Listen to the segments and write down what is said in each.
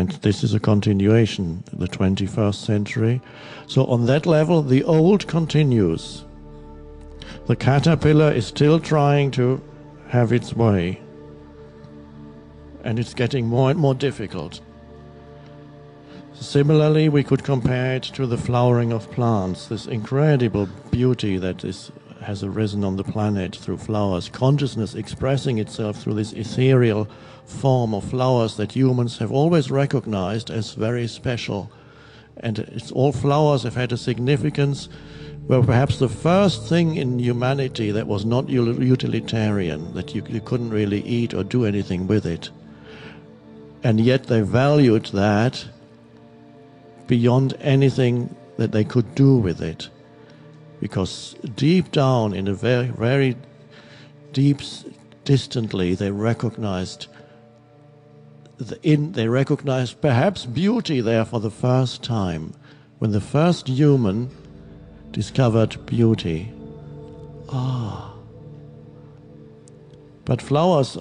And this is a continuation, the 21st century. So on that level, the old continues. The caterpillar is still trying to have its way. And it's getting more and more difficult. Similarly, we could compare it to the flowering of plants, this incredible beauty that has arisen on the planet through flowers, consciousness expressing itself through this ethereal form of flowers that humans have always recognized as very special. And all flowers have had a significance where perhaps the first thing in humanity that was not utilitarian, that you couldn't really eat or do anything with it. And yet they valued that beyond anything that they could do with it. Because deep down, in a very, very deep, distantly, they recognized perhaps beauty there for the first time, when the first human discovered beauty. But flowers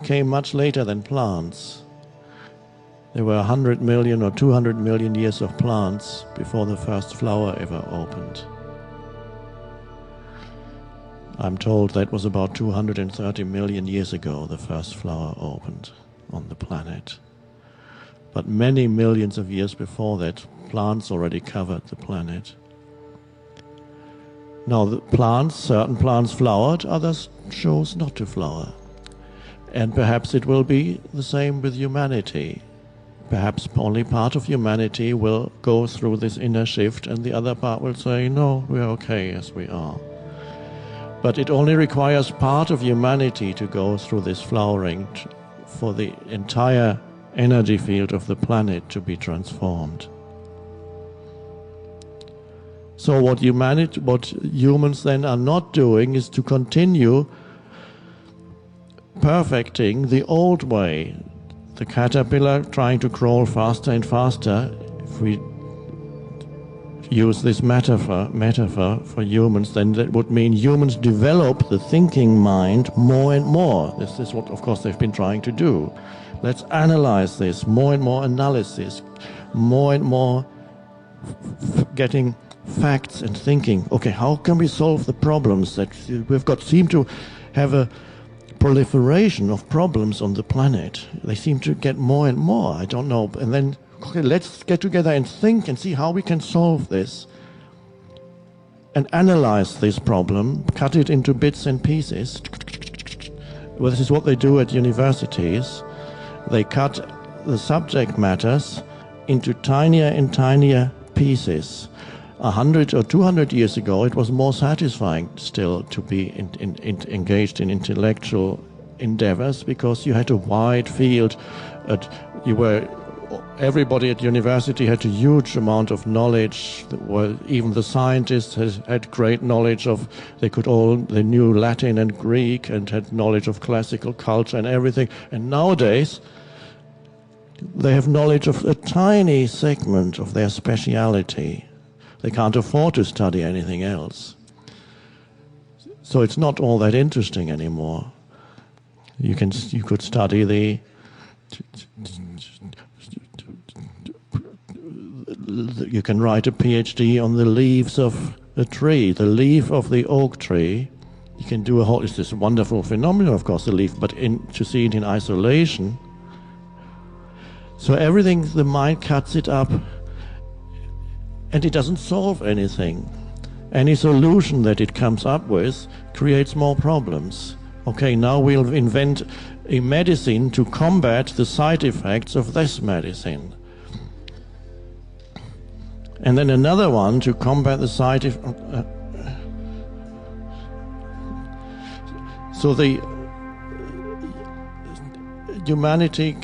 came much later than plants. There were 100 million or 200 million years of plants before the first flower ever opened. I'm told that was about 230 million years ago the first flower opened on the planet. But many millions of years before that, plants already covered the planet. Now certain plants flowered, others chose not to flower. And perhaps it will be the same with humanity. Perhaps only part of humanity will go through this inner shift and the other part will say, no, we're okay as we are. But it only requires part of humanity to go through this flowering for the entire energy field of the planet to be transformed. So what humans then are not doing is to continue perfecting the old way. The caterpillar trying to crawl faster and faster. If we use this metaphor for humans, then that would mean humans develop the thinking mind more and more. This is what, of course, they've been trying to do. Let's analyze this, more and more analysis, more and more getting facts and thinking. Okay, how can we solve the problems that seem to have a proliferation of problems on the planet? They seem to get more and more. I don't know. And then, okay, let's get together and think and see how we can solve this and analyze this problem, cut it into bits and pieces. Well, this is what they do at universities. They cut the subject matters into tinier and tinier pieces. 100 or 200 years ago, it was more satisfying still to be engaged in intellectual endeavors because you had a wide field. Everybody at university had a huge amount of knowledge. Even the scientists had great knowledge of. They knew Latin and Greek and had knowledge of classical culture and everything. And nowadays, they have knowledge of a tiny segment of their speciality. They can't afford to study anything else. So it's not all that interesting anymore. You could study you can write a PhD on the leaves of a tree, the leaf of the oak tree. You can do it's this wonderful phenomenon, of course, the leaf, but to see it in isolation. So everything, the mind cuts it up. And it doesn't solve anything. Any solution that it comes up with creates more problems. Okay, now we'll invent a medicine to combat the side effects of this medicine. And then another one to combat the side effects. So the humanity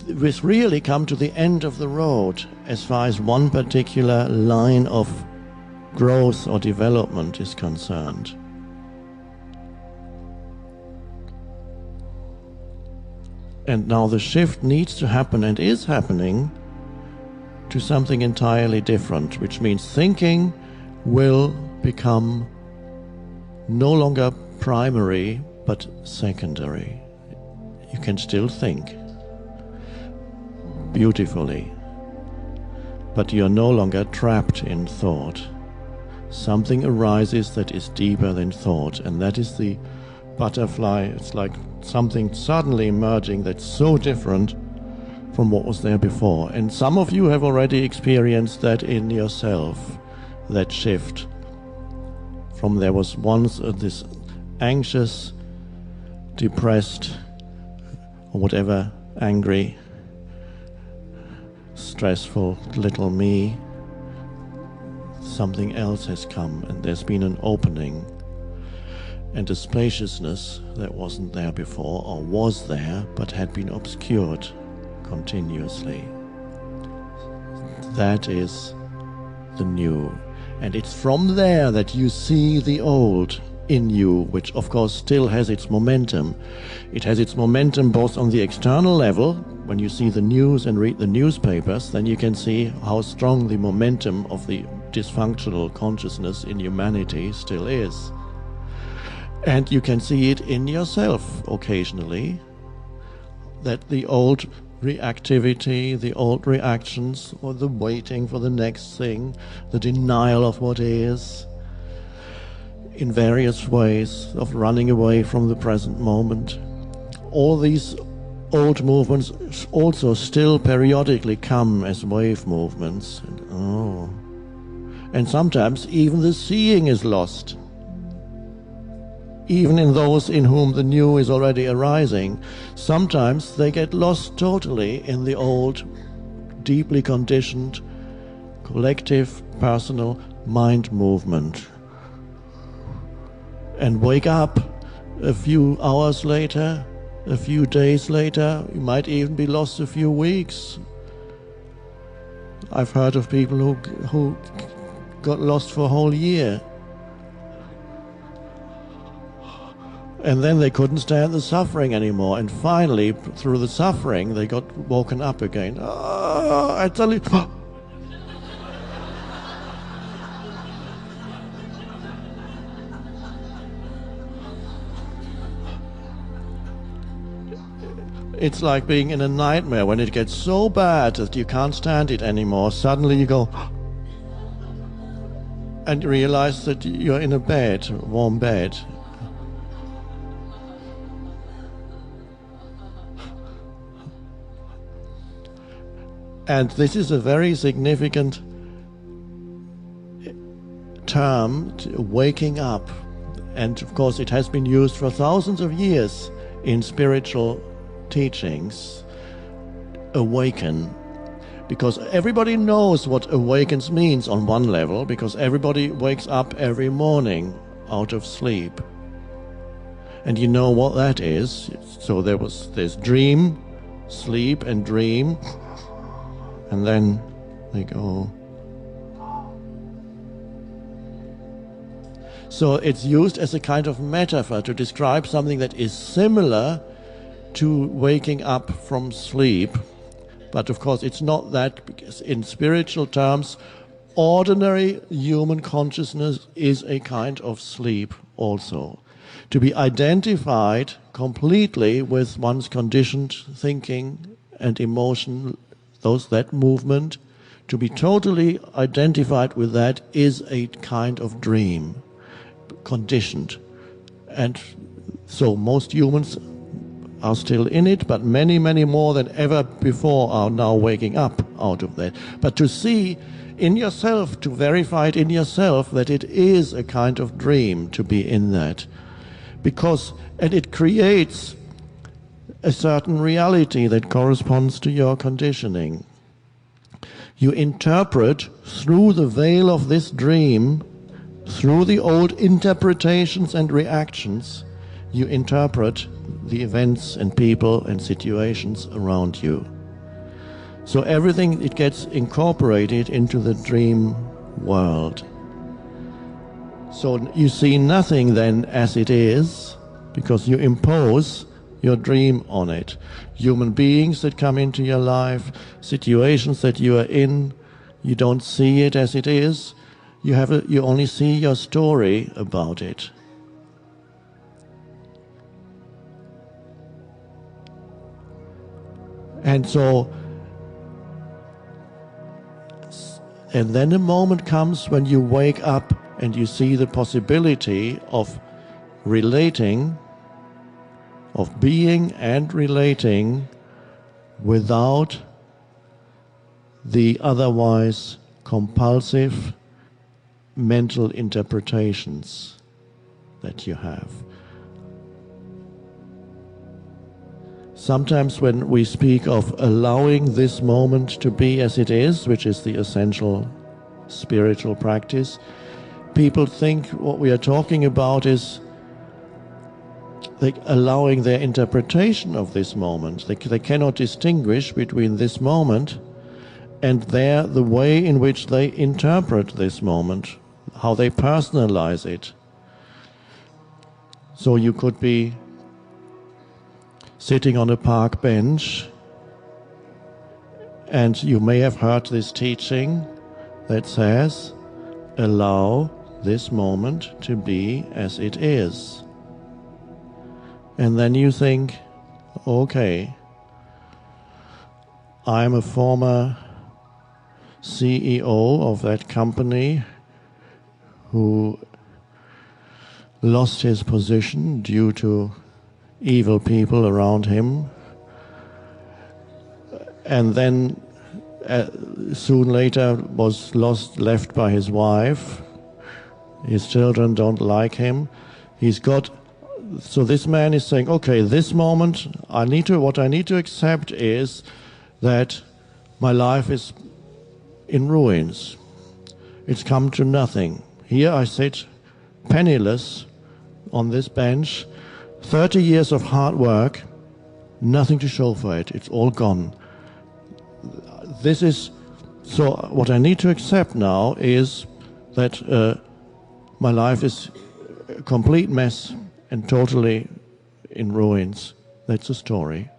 we've really come to the end of the road as far as one particular line of growth or development is concerned. And now the shift needs to happen and is happening to something entirely different, which means thinking will become no longer primary but secondary. You can still think, beautifully. But you're no longer trapped in thought. Something arises that is deeper than thought, and that is the butterfly. It's like something suddenly emerging that's so different from what was there before. And some of you have already experienced that in yourself, that shift from there was once this anxious, depressed, or whatever, angry, stressful little me. Something else has come, and there's been an opening and a spaciousness that wasn't there before, or was there but had been obscured continuously. That is the new, and it's from there that you see the old in you, which of course still has its momentum. It has its momentum both on the external level. When you see the news and read the newspapers, then you can see how strong the momentum of the dysfunctional consciousness in humanity still is. And you can see it in yourself occasionally, that the old reactivity, the old reactions, or the waiting for the next thing, the denial of what is, in various ways of running away from the present moment. All these old movements also still periodically come as wave movements. And sometimes even the seeing is lost. Even in those in whom the new is already arising, sometimes they get lost totally in the old, deeply conditioned, collective, personal mind movement. And wake up a few hours later, a few days later, you might even be lost a few weeks. I've heard of people who got lost for a whole year. And then they couldn't stand the suffering anymore. And finally, through the suffering, they got woken up again. I tell you. It's like being in a nightmare. When it gets so bad that you can't stand it anymore, suddenly you go and you realize that you're in a bed, a warm bed. And this is a very significant term, waking up. And of course it has been used for thousands of years in spiritual teachings. Awaken. Because everybody knows what awakens means on one level, because everybody wakes up every morning out of sleep. And you know what that is. So there's dream, sleep and dream. And then they go. So it's used as a kind of metaphor to describe something that is similar to waking up from sleep. But of course it's not that, because in spiritual terms, ordinary human consciousness is a kind of sleep also. To be identified completely with one's conditioned thinking and emotion, that movement, to be totally identified with that is a kind of dream, conditioned. And so most humans are still in it, but many, many more than ever before are now waking up out of that. But to see in yourself, to verify it in yourself, that it is a kind of dream to be in that. And it creates a certain reality that corresponds to your conditioning. You interpret through the veil of this dream, through the old interpretations and reactions, you interpret the events and people and situations around you. So everything, it gets incorporated into the dream world. So you see nothing then as it is, because you impose your dream on it. Human beings that come into your life, situations that you are in, you don't see it as it is. You only see your story about it. And so And then a moment comes when you wake up and you see the possibility of relating, of being and relating without the otherwise compulsive mental interpretations that you have. Sometimes when we speak of allowing this moment to be as it is, which is the essential spiritual practice, people think what we are talking about is like allowing their interpretation of this moment. They cannot distinguish between this moment and the way in which they interpret this moment, how they personalize it. So you could be sitting on a park bench, and you may have heard this teaching that says, allow this moment to be as it is. And then you think, okay, I'm a former CEO of that company who lost his position due to evil people around him, and then soon later was left by his wife. His children don't like him. So this man is saying, okay, this moment, what I need to accept is that my life is in ruins. It's come to nothing. Here I sit penniless on this bench, 30 years of hard work, nothing to show for it. It's all gone. So what I need to accept now is that my life is a complete mess and totally in ruins. That's the story.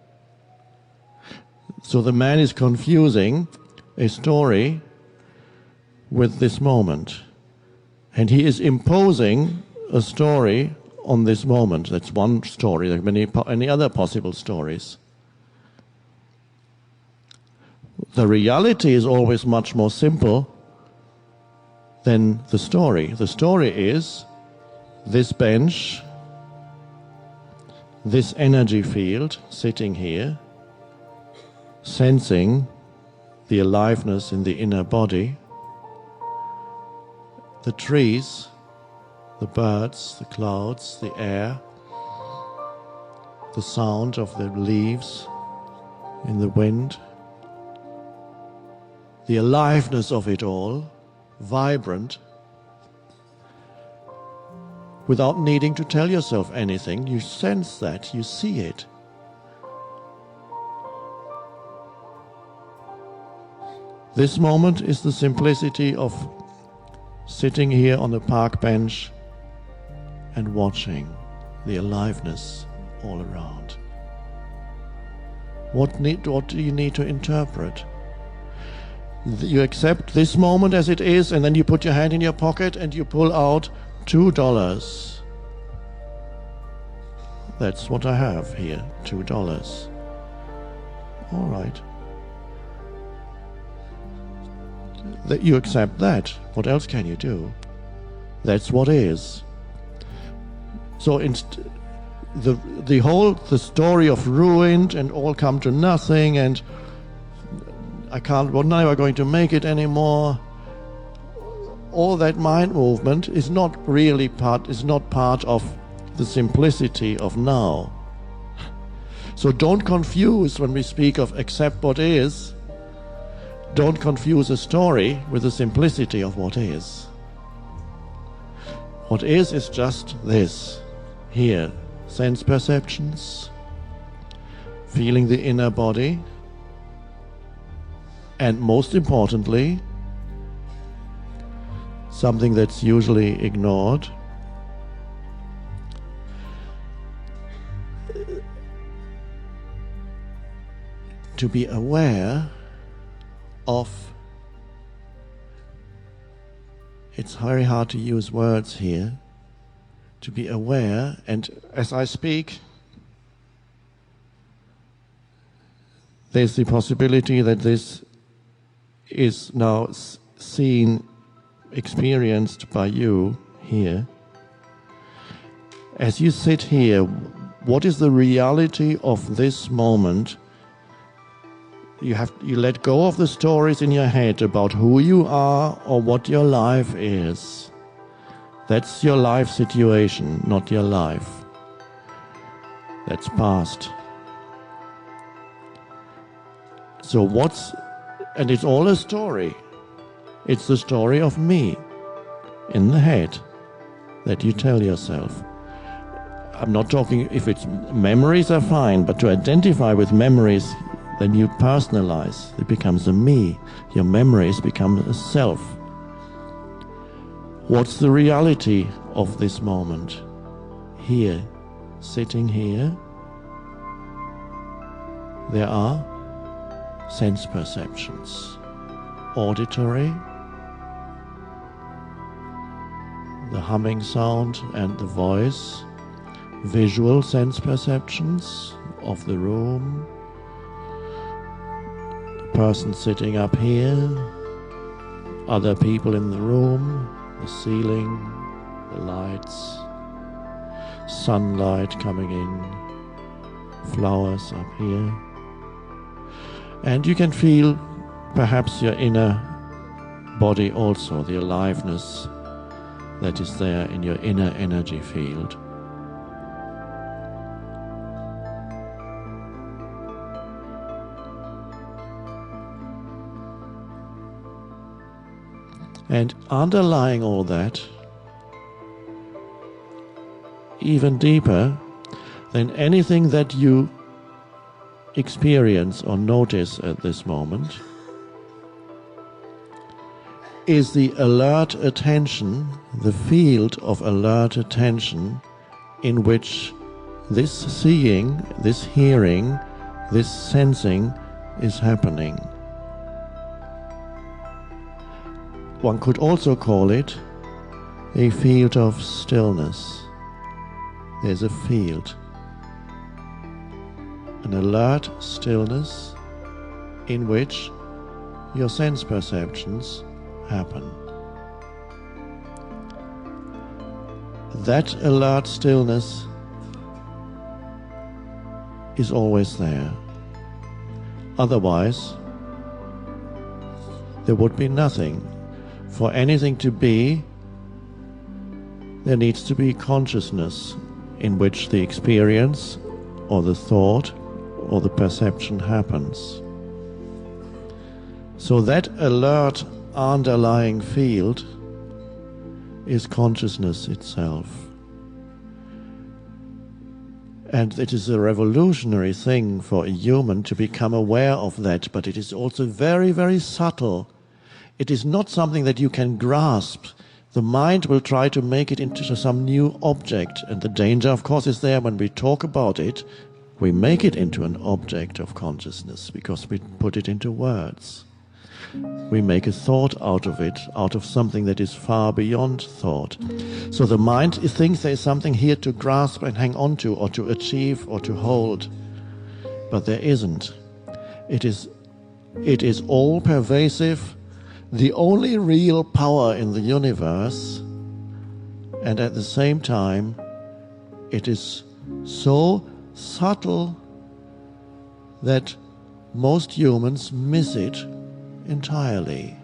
So the man is confusing a story with this moment. And he is imposing a story on this moment. That's one story. There are many other possible stories. The reality is always much more simple than the story. The story is this bench, this energy field sitting here, sensing the aliveness in the inner body, the trees, the birds, the clouds, the air, the sound of the leaves in the wind, the aliveness of it all, vibrant, without needing to tell yourself anything. You sense that, you see it. This moment is the simplicity of sitting here on the park bench and watching the aliveness all around. What do you need to interpret? You accept this moment as it is, and then you put your hand in your pocket and you pull out $2. That's what I have here, $2. All right. You accept that. What else can you do? That's what is. So the story of ruined and all come to nothing, and we're never going to make it anymore. All that mind movement is not part of the simplicity of now. So don't confuse when we speak of accept what is. Don't confuse a story with the simplicity of what is. What is just this. Here, sense perceptions, feeling the inner body, and most importantly, something that's usually ignored, to be aware of, it's very hard to use words here, to be aware, and as I speak, there's the possibility that this is now seen, experienced by you here. As you sit here, what is the reality of this moment? You let go of the stories in your head about who you are or what your life is. That's your life situation, not your life. That's past. So and it's all a story. It's the story of me in the head that you tell yourself. I'm not talking, if it's memories are fine, but to identify with memories, then you personalize. It becomes a me. Your memories become a self. What's the reality of this moment? Here, sitting here, there are sense perceptions. Auditory, the humming sound and the voice. Visual sense perceptions of the room. The person sitting up here. Other people in the room. The ceiling. The lights. Sunlight coming in. Flowers up here. And you can feel perhaps your inner body also, the aliveness that is there in your inner energy field. And underlying all that, even deeper than anything that you experience or notice at this moment, is the alert attention, the field of alert attention in which this seeing, this hearing, this sensing is happening. One could also call it a field of stillness. There's a field, an alert stillness in which your sense perceptions happen. That alert stillness is always there. Otherwise, there would be nothing. For anything to be, there needs to be consciousness in which the experience or the thought or the perception happens. So that alert underlying field is consciousness itself. And it is a revolutionary thing for a human to become aware of that, but it is also very, very subtle. It is not something that you can grasp. The mind will try to make it into some new object, and the danger, of course, is there when we talk about it. We make it into an object of consciousness because we put it into words. We make a thought out of it, out of something that is far beyond thought. So the mind thinks there is something here to grasp and hang on to, or to achieve, or to hold. But there isn't. It is all pervasive, the only real power in the universe, and at the same time, it is so subtle that most humans miss it entirely.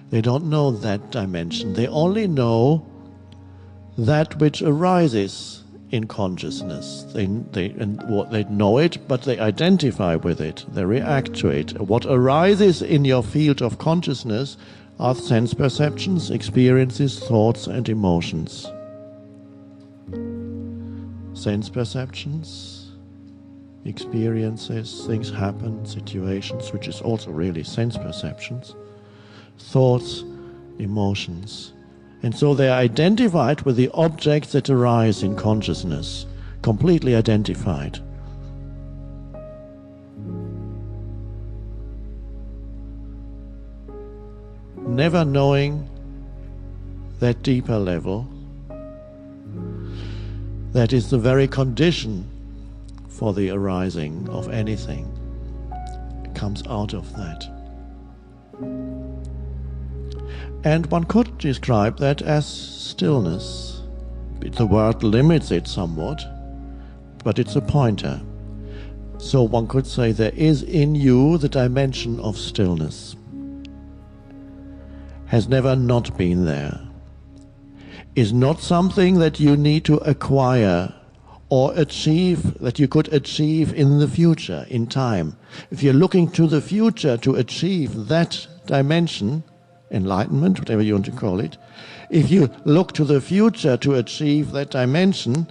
They don't know that dimension. They only know that which arises in consciousness. They know it, but they identify with it. They react to it. What arises in your field of consciousness are sense perceptions, experiences, thoughts, and emotions. Sense perceptions, experiences, things happen, situations, which is also really sense perceptions, thoughts, emotions. And so they are identified with the objects that arise in consciousness, completely identified. Never knowing that deeper level, that is the very condition for the arising of anything. It comes out of that. And one could describe that as stillness. The word limits it somewhat, but it's a pointer. So one could say there is in you the dimension of stillness. Has never not been there. Is not something that you need to acquire or achieve, that you could achieve in the future, in time. If you're looking to the future to achieve that dimension, enlightenment, whatever you want to call it, if you look to the future to achieve that dimension,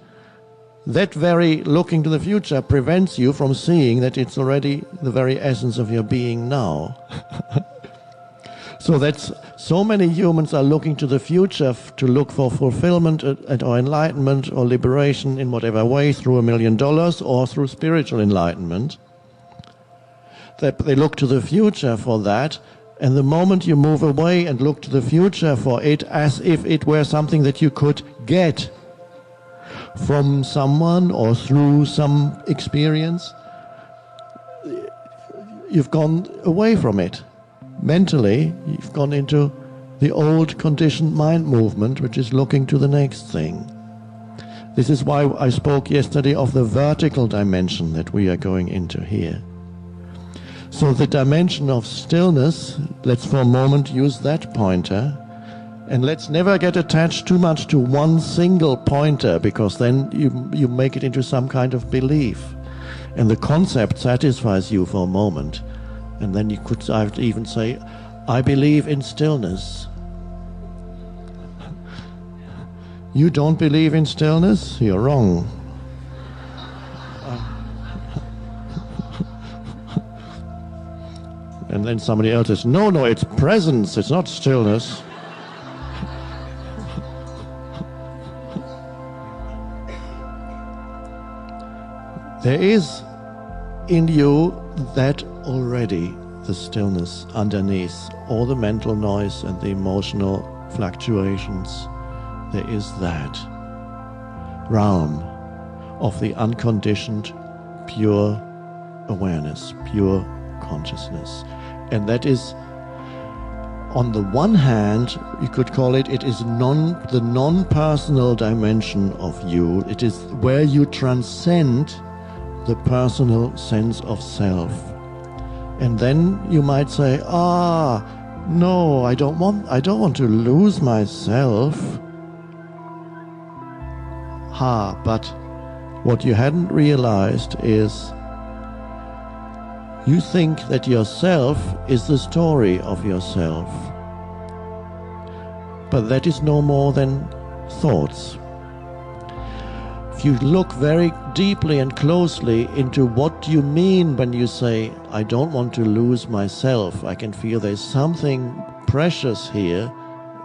that very looking to the future prevents you from seeing that it's already the very essence of your being now. So that's so many humans are looking to the future to look for fulfillment or enlightenment or liberation in whatever way, through $1 million or through spiritual enlightenment. That they look to the future for that, and the moment you move away and look to the future for it as if it were something that you could get from someone or through some experience, you've gone away from it. Mentally, you've gone into the old conditioned mind movement, which is looking to the next thing. This is why I spoke yesterday of the vertical dimension that we are going into here. So the dimension of stillness, let's for a moment use that pointer, and let's never get attached too much to one single pointer, because then you make it into some kind of belief. And the concept satisfies you for a moment. And then you could even say, I believe in stillness. You don't believe in stillness? You're wrong. And then somebody else says, no, it's presence, it's not stillness. There is in you that already, the stillness underneath all the mental noise and the emotional fluctuations. There is that realm of the unconditioned, pure awareness, pure consciousness. And that is, on the one hand, you could call it is the non-personal dimension of you. It is where you transcend the personal sense of self. And then you might say, no, I don't want to lose myself. But what you hadn't realized is you think that yourself is the story of yourself. But that is no more than thoughts. If you look very deeply and closely into what you mean when you say, I don't want to lose myself, I can feel there's something precious here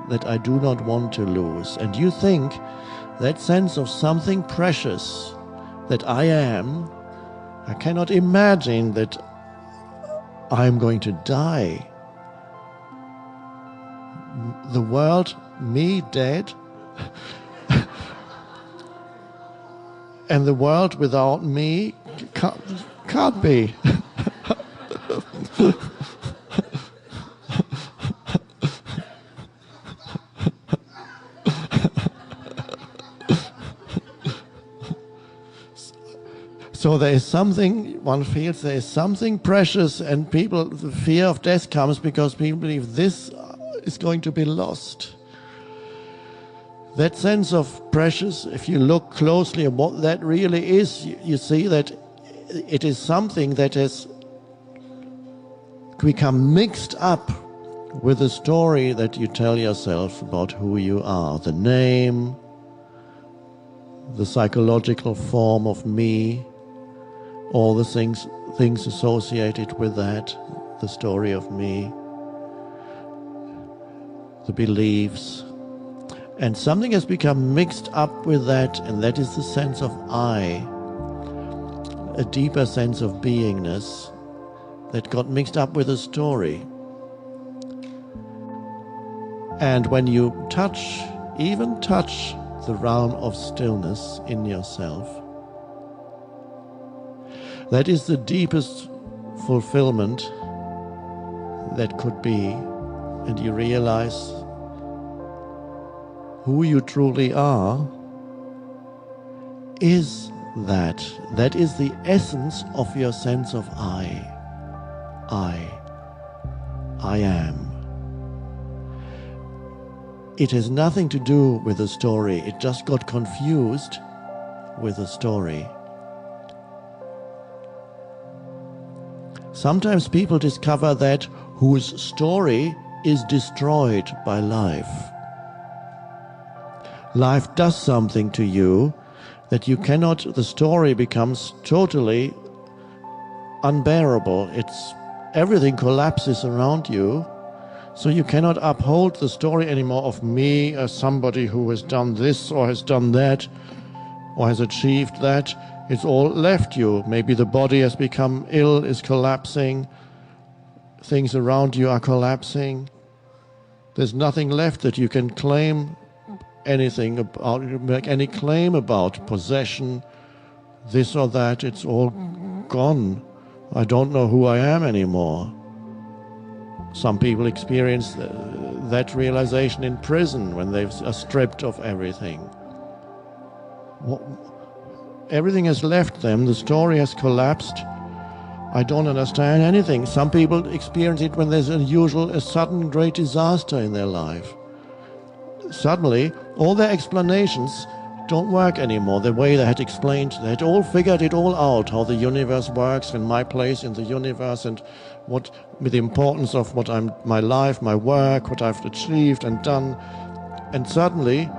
that I do not want to lose. And you think that sense of something precious that I am, I cannot imagine that I'm going to die. The world, me dead, and the world without me can't be. So there is something, one feels there is something precious, and the fear of death comes because people believe this is going to be lost. That sense of precious, if you look closely at what that really is, you see that it is something that has become mixed up with the story that you tell yourself about who you are. The name, the psychological form of me, all the things associated with that, the story of me, the beliefs. And something has become mixed up with that, and that is the sense of I, a deeper sense of beingness that got mixed up with a story. And when you even touch the realm of stillness in yourself, that is the deepest fulfillment that could be, and you realize who you truly are is that. That is the essence of your sense of I am. It has nothing to do with the story. It just got confused with the story. Sometimes people discover that whose story is destroyed by life. Life does something to you that you cannot, the story becomes totally unbearable. Everything collapses around you, so you cannot uphold the story anymore of me as somebody who has done this or has done that or has achieved that. It's all left you. Maybe the body has become ill, is collapsing. Things around you are collapsing. There's nothing left that you can claim anything about, make any claim about possession, this or that. It's all gone. I don't know who I am anymore. Some people experience that realization in prison when they are stripped of everything. Everything has left them, the story has collapsed. I don't understand anything. Some people experience it when there's a sudden great disaster in their life. Suddenly, all their explanations don't work anymore the way they had explained. They had all figured it all out, how the universe works and my place in the universe and what with the importance of my life, my work, what I've achieved and done. And suddenly,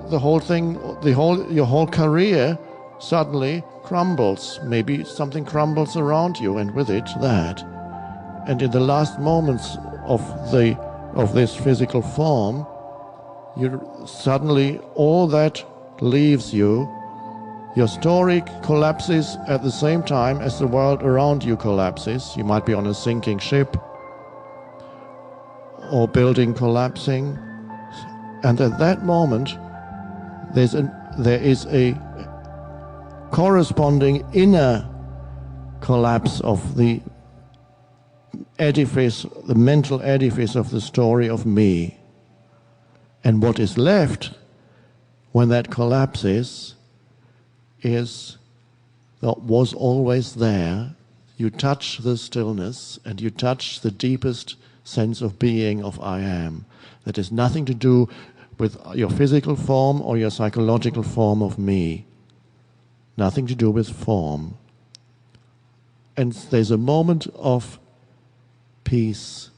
the whole thing, your whole career suddenly crumbles. Maybe something crumbles around you, and with it, that. And in the last moments of this physical form, suddenly all that leaves you. Your story collapses at the same time as the world around you collapses. You might be on a sinking ship or building collapsing. And at that moment, there is a corresponding inner collapse of the edifice, the mental edifice of the story of me. And what is left when that collapses is what was always there. You touch the stillness and you touch the deepest sense of being of I am. That has nothing to do with your physical form or your psychological form of me. Nothing to do with form. And there's a moment of peace